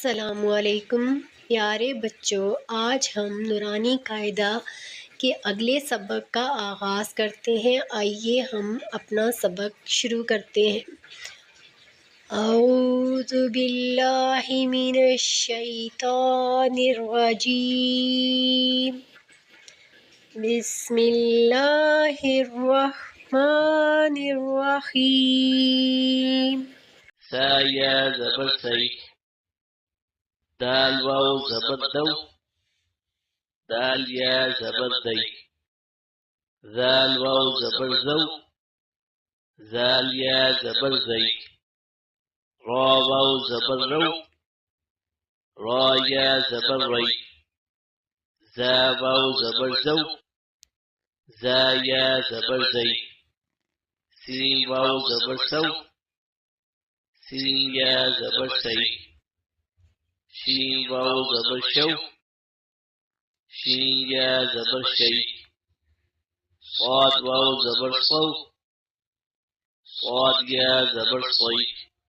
السلام علیکم پیارے بچوں، آج ہم نورانی قاعدہ کے اگلے سبق کا آغاز کرتے ہیں۔ آئیے ہم اپنا سبق شروع کرتے ہیں۔ اعوذ باللہ من الشیطان الرجیم، بسم اللہ الرحمن الرحیم۔ سا یا زبر سی، دال واو زبر دو، دال یا زبر دی، ذال واو زبر زو، ذال یا زبر زی، را واو زبر رو، را یا زبر ری، زا واو زبر زو، زا یا زبر زی، سین واو زبر سو، سین یا زبر سی، شین واو زبر شو، شین یا زبر شی، صاد واو زبر صو، صاد یا زبر صی،